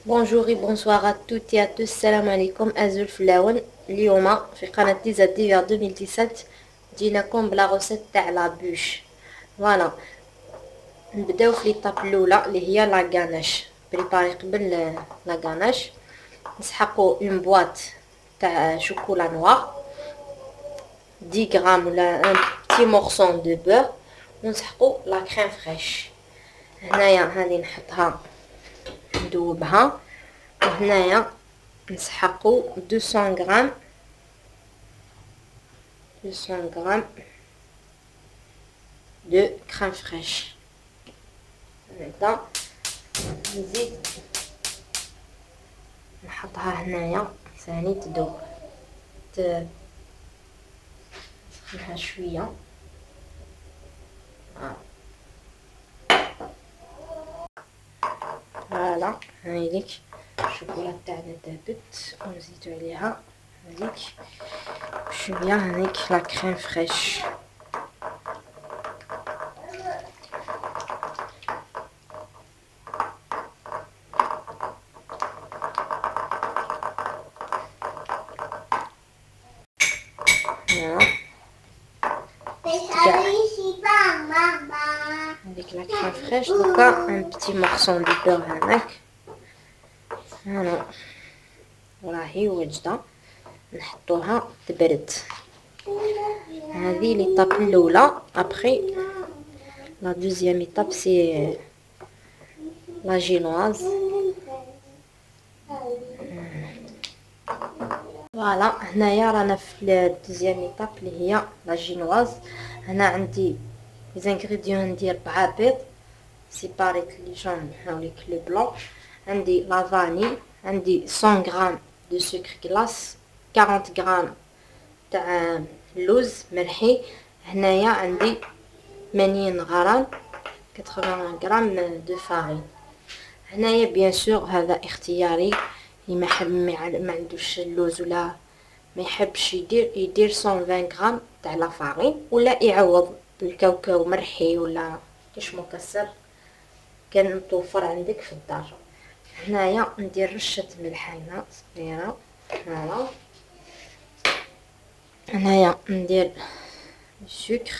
بونجور بونسوار ا توت يا تو السلام عليكم ازول فلاون. اليوم في قناه ديزاديفير 2017 جيناكم بلا غوسيت تاع لا بوش. فوالا نبداو في ليطاب الاولى اللي هي لا غاناش. بريباري قبل لا غاناش نسحقوا اون بواط تاع شوكولا نوار 10 غرام ولا ان بتي مورسون دو بور، ونسحقوا لا كريم فريش. هنايا هذه نحطها ندوبها، وهنايا نسحقوا 200 غرام 200 غرام دو كريم فريش. نبدا نزيد نحطها هنايا ثاني تذوب، نسخنها شويه. فوالا هايليك الشوكولا تاعنا ذابت، ونزيدو عليها هذيك شويه هذيك لا كريم فريش. هذيك لا كريم فريش. دوكا ان بتي مورسون دو بور هناك. راهي واجده، نحطوها تبرد. هذه ليطاب الاولى. ابخي لا دوزيام ايطاب سي لا جينواز. فوالا هنايا رانا في الدوزيام ايطاب اللي هي لا جينواز. هنا عندي ليزانغريديون، عندي 4 بيض سيباريت لي جون هاوليك لو بلون، عندي لا فاني، عندي 100 غرام دو سكر غلاس، 40 غرام تاع اللوز مرحي. هنايا عندي 80 غرام 80 غرام دو فارين. هنايا بيان سور هذا اختياري، اللي ما حب ما عندوش اللوز ولا ما يحبش يدير 120 غرام تاع لا فارين، ولا يعوض بالكاوكاو مرحي ولا كاش مكسر كان متوفر عندك في الدار. هنايا ندير رشه ملح هنا صغيره. هنايا ندير السكر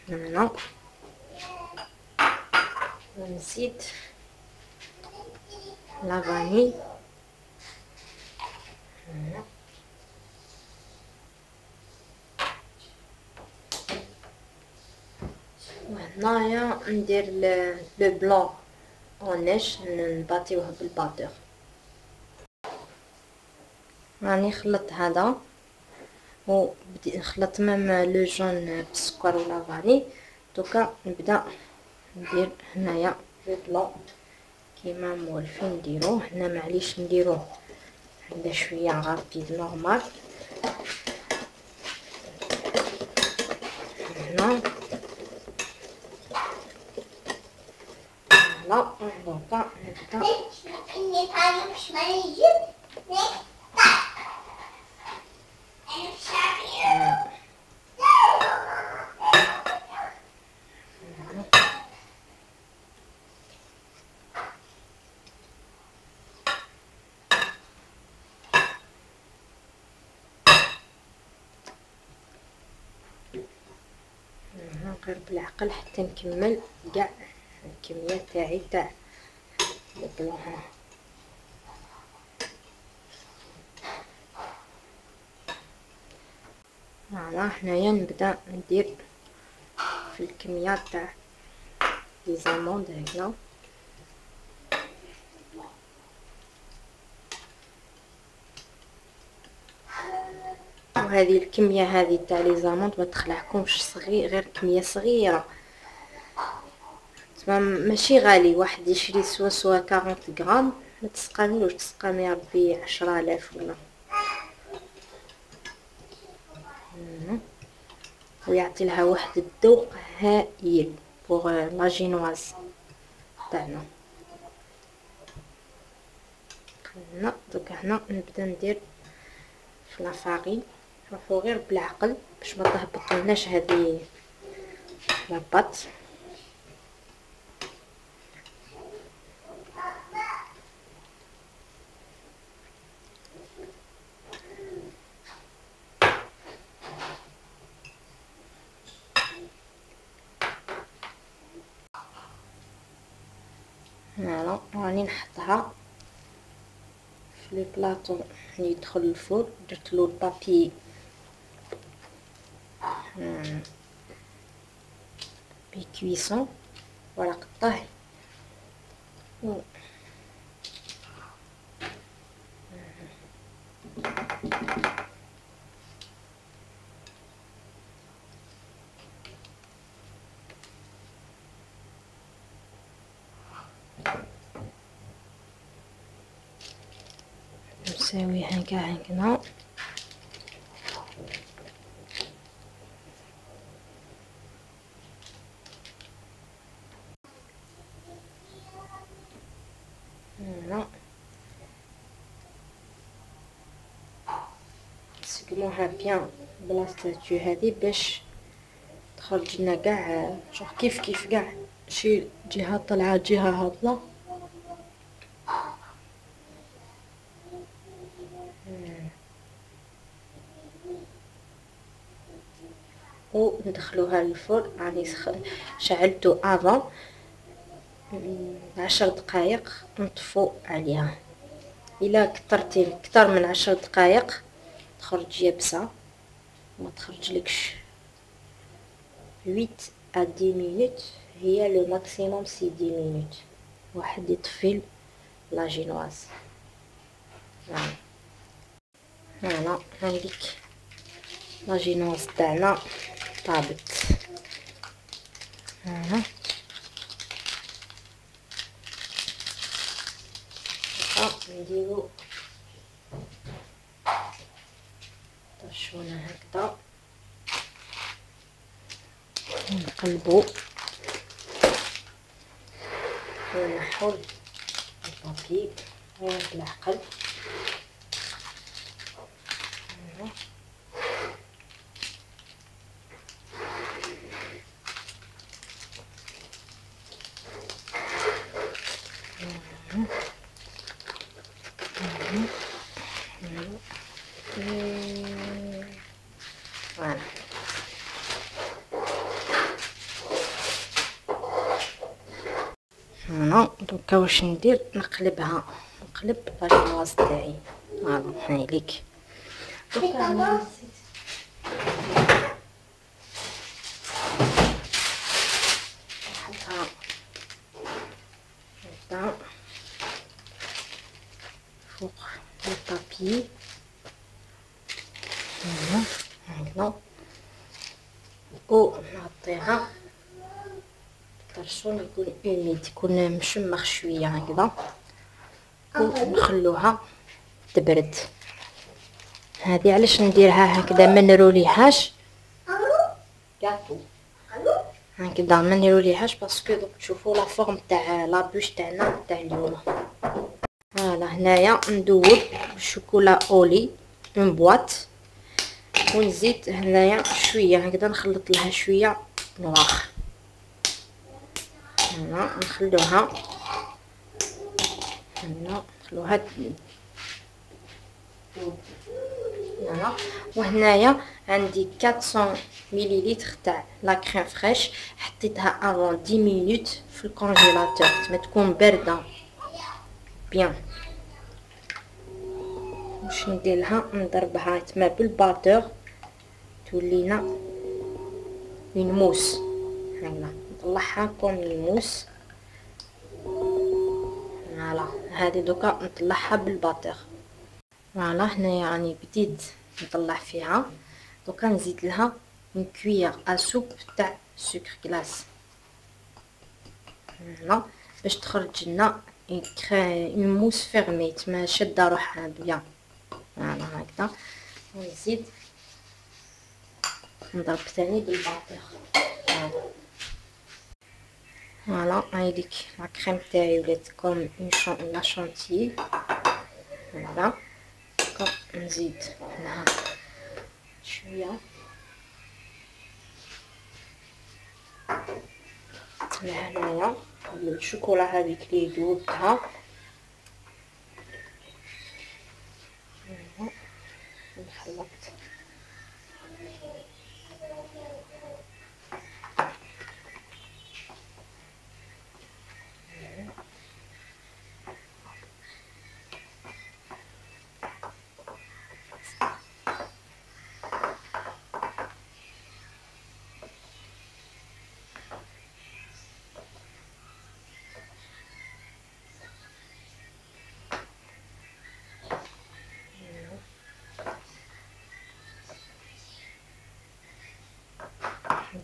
هنا، ونزيد لا فاني هنا، وهنايا ندير لو بلون اونيش نباطيوه بالباتور. راني خلطت هذا وبديت نخلط ميم لو جون بالسكر ولا فاني. دوكا نبدا ندير هنايا لو بلون كيما مولفين نديروه هنا. معليش نديروه هذا شويه غابيد نورمال هنا. لا دوكا نبدا غير بالعقل حتى نكمل كاع الكميه تاعي تاع البلون. فوالا هنايا نبدا ندير في الكميه تاع لي زاموند هكذا. وهذه الكميه هذه تاع لي زاموند ما تخلعكمش صغير، غير كميه صغيره ماشي غالي. واحد يشري سوا 40 غرام ما تسقاميوش، تسقامي يا ربي 10,000 ولا. ويعطي لها واحد الذوق هائل بوغ لا جينواز تاعنا. هنا دوك هنا نبدا ندير في لا فارين. نروحو غير بالعقل باش ما تهبطلناش هذه لاباط. فوالا راني نحطها في لي بلاطو اللي يدخل الفرن. درتلو البابي بكويسون ورق الطهي نساويها كاع هكذا. هنا نسقموها بيان بلاصتو هذه باش تخرج لنا كاع شوف كيف كاع شي جهه طالعه جهه هابطه. وندخلوها للفرن. راني شعلتو افون 10 دقائق. نطفو عليها. الا كترتي اكثر من 10 دقائق تخرج يابسه ما تخرجلكش. 8 à 10 minutes هي لو ماكسيموم. سي 10 minutes واحد يطفي لا جينواز. فوالا هاذيك لا جينواز تاعنا طابت. فوالا نديرو طشونه هكذا ونقلبو ونحو البابي بالعقل. فوالا هنا دوكا واش ندير نقلب لا جينواز تاعي. فوالا هايليك دوكا انا نحطها هكذا فوق البابي. هكذا ونغطيها الطرشون يكون اوميد يكون مشمخ شويه هكذا ونخلوها تبرد. هذه علاش نديرها هكذا ما نروليهاش كاطو هكذا ما نروليهاش باسكو دوك تشوفوا لا فورم تاع لا بوش تاعنا تاع اليوم. فوالا هنايا ندوب الشوكولا اولي اون بواط ونزيد هنايا شويه هكذا نخلط لها شويه نوار. هنا نخلوها هنا وهنايا عندي 400 مليلتر تاع لا كريم فريش حطيتها افون 10 مينوت في الكونجيلاتور ما تكون بارده بيان. واش ندير لها نضربها تما بالباتور تولينا اون موس هكذا نطلعها كوم الموس. فوالا هذه دوكا نطلعها بالباتور. فوالا هنايا راني بديت نطلع فيها دوكا نزيد لها اون كويير ا سوب تاع سكر كلاص. فوالا باش تخرج لنا اون موس فيرمي تما شاده روحها بيان. فوالا هكذا ونزيد نضرب ثاني بالباتور. فوالا هايديك لا كريم تاعي ولات كوم اون لا شونتيي. فوالا نزيد لها شويه لهنايا الشوكولا هذيك اللي ذوبتها نخلط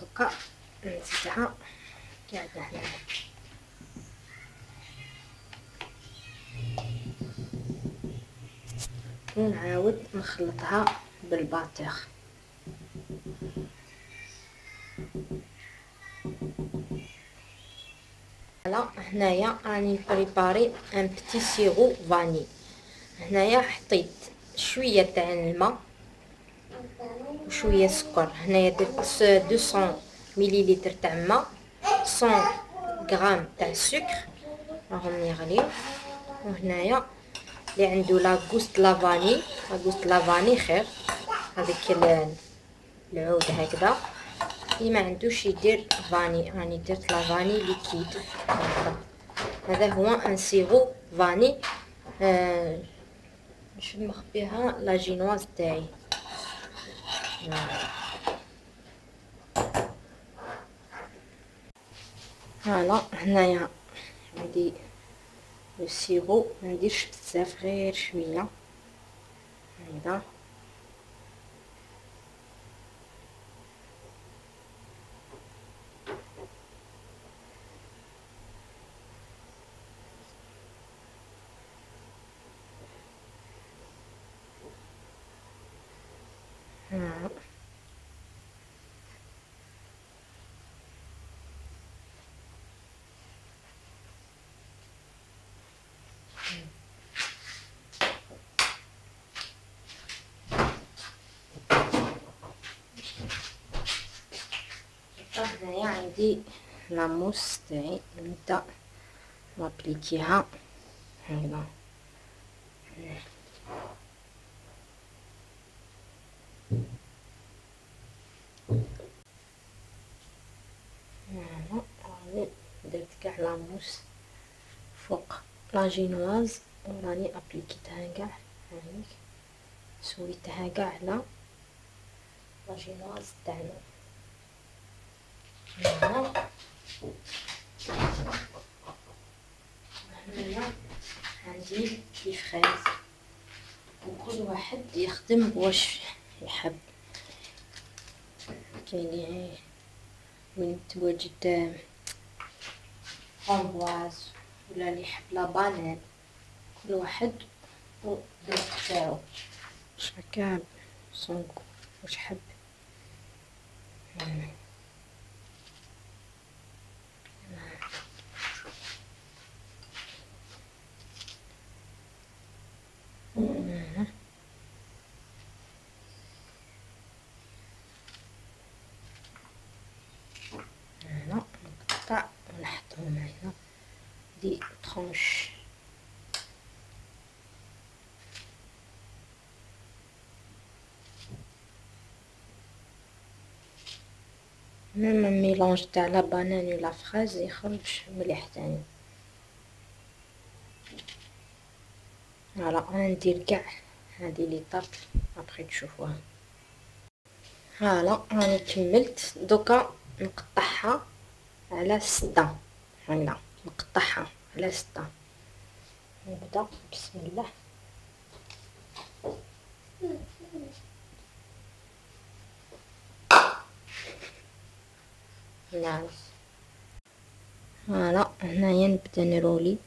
دوكا نزيدها قاعدة هنا ونعاود نخلطها بالباتر. فوالا هنايا راني بريباري ان بتي سيرو فاني. هنايا حطيت شويه تاع الماء وشويه سكر. هنايا درت 200 مليلتر تاع ماء، 100 غرام تاع سكر راهم يغليو. وهنايا اللي عنده لاغوست لافاني، لاغوست لافاني خير، هذيك العود هكذا. اللي ما عندوش يدير فاني، راني درت لافاني ليكيد هكذا. هذا هو ان سيرو فاني. باش نخبيها لا جينواز تاعي. فوالا هنايا عندي لو سيرو، ما نديرش بزاف غير شويه هكذا. هنايا عندي لاموس تاعي، نبدا نابليكيها هكذا. فوالا درت كاع لاموس فوق لا جينواز وراني ابليكيتها كاع هانيك، سويتها كاع على لا جينواز تاعنا. هنايا عندي لي فريز، وكل واحد يخدم واش يحب. كاين لي وين تواجد فramboise ولا اللي يحب لا بانان، كل واحد والذوق تاعو واش هكا صونكو واش حب. هنا نقطع ونحطهم هنا دي طرونش. ميم ميلونج تاع لا بانان و لا فريز يخرج مليح تاني. فوالا انا ندير كاع هذه لي طاب ابخي تشوفوها. فوالا راني كملت، دوكا نقطعها على 6. هنا نقطعها على 6. نبدا بسم الله. نعم فوالا هنايا نبدا نرولي.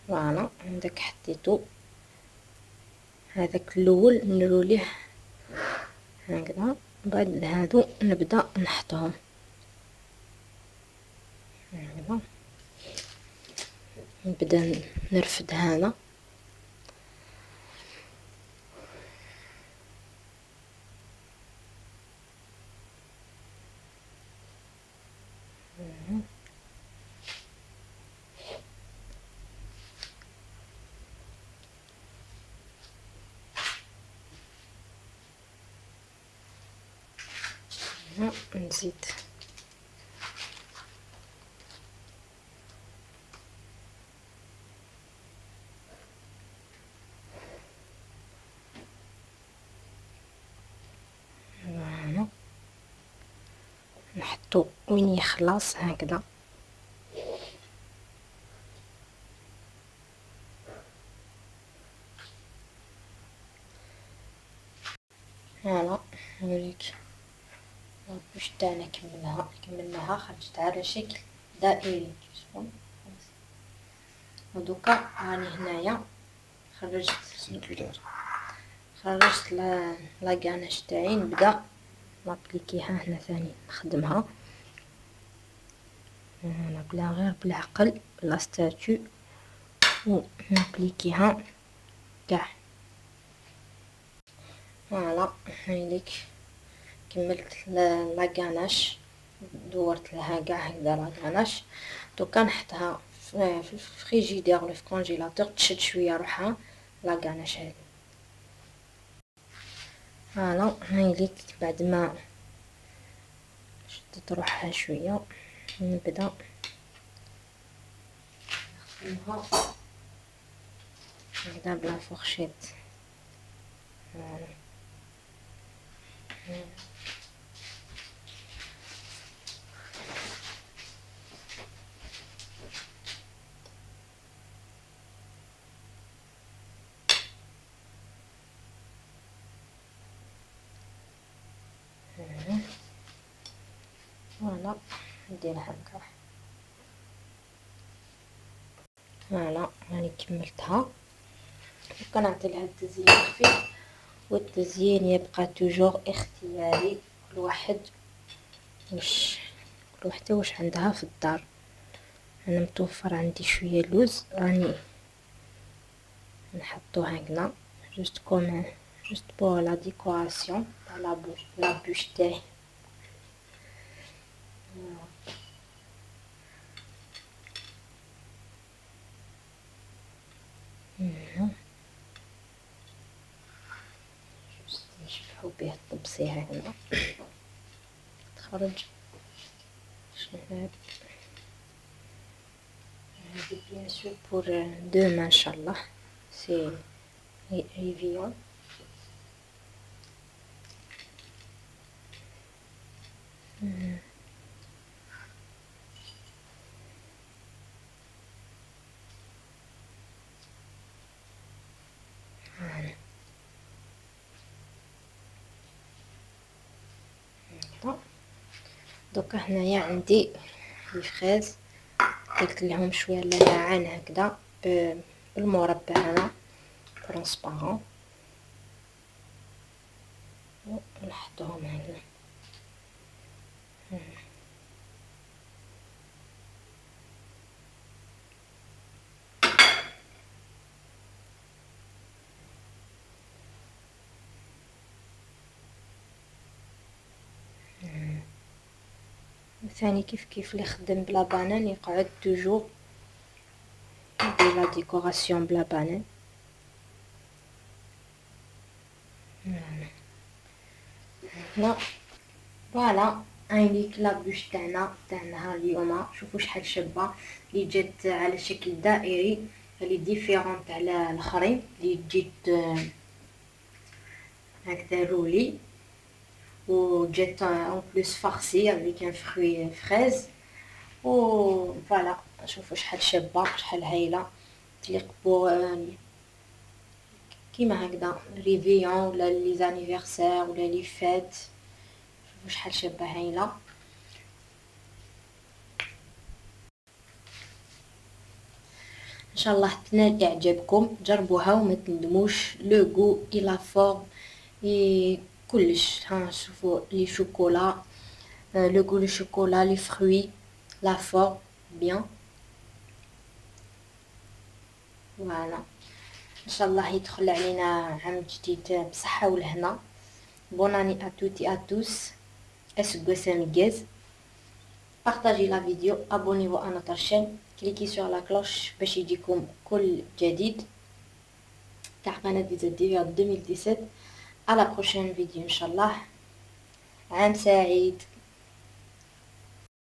فوالا عندك حطيتو هذاك الاول نروليه هكذا، بعد هادو نبدا نحطهم هكذا. نبدا نرفد هذا نزيد نحطو وين يخلص هكذا. نوريك لابوش تاعنا كملناها خرجت على شكل دائري. ودوكا راني هنايا خرجت لا كاناش تاعي، نبدا نابليكيها هنا ثاني نخدمها انا بلا غير بالعقل بلا ستاتو ونابليكيها كاع. فوالا هايليك كملت لا كاناش، دورت لها كاع هكذا لا كاناش. دوكا نحطها في الفريجيدير ولا في الكونجيلاتور تشد شويه روحها لا كاناش هذه. فوالا هايليك بعد ما شدت روحها شويه نبدا نخدمها هكذا بلا فورشيط. فوالا نديرها هكا. فوالا راني كملتها. وكنعطي لها التزيين خفيف، والتزيين يبقى توجور اختياري، كل وحده واش عندها في الدار. انا متوفر عندي شويه لوز راني نحطو هكذا جوست بور لا ديكوراسيون تاع لا بوش تاعي. نشبحو به الطبسي هكذا تخرج شهاب. هذه بيان سور بور دوما ان شاء الله، سي ريفيون. دوكا هنايا عندي الفخاز درت لهم شويه اللمعان هكذا بالمربع هنا ترونسبارون، ونحطهم هنا. ثاني كيف اللي خدم بلا بانان يقعد توجور يدير لا ديكوراسيون بلا بانان. لا فوالا هايليك لابوش تاعنا تاع نهار اليوم. شوفوا شحال شابه اللي جات على شكل دائري، اللي ديفيرون تاع الاخرين اللي جيت هكذا رولي، وجات اون بليس فارسي افيك ان فروي فريز. و فوالا شوفوا شحال شابه شحال هايله، تليق بو كيما هكذا ريفيون ولا لي زانيفرسير ولا لي فات. شوفوا شحال شابه هايله. ان شاء الله تنال اعجابكم، جربوها وما تندموش. لو غو اي لا فورم اي كلش. ها شوفوا لي شوكولا، لو غو لو شوكولا، لي فروي، لا فورم بيان. فوالا ان شاء الله يدخل علينا عام جديد بصحه والهنا. بوناني اتوتي اتوس، اسكو ميغاز. بارطاجي لا فيديو، ابونيو à notre chaîne، كليكي sur la cloche باش يجيكم كل جديد تاع قناه ديزاديفير 2017. على بروشين فيديو ان شاء الله. عام سعيد.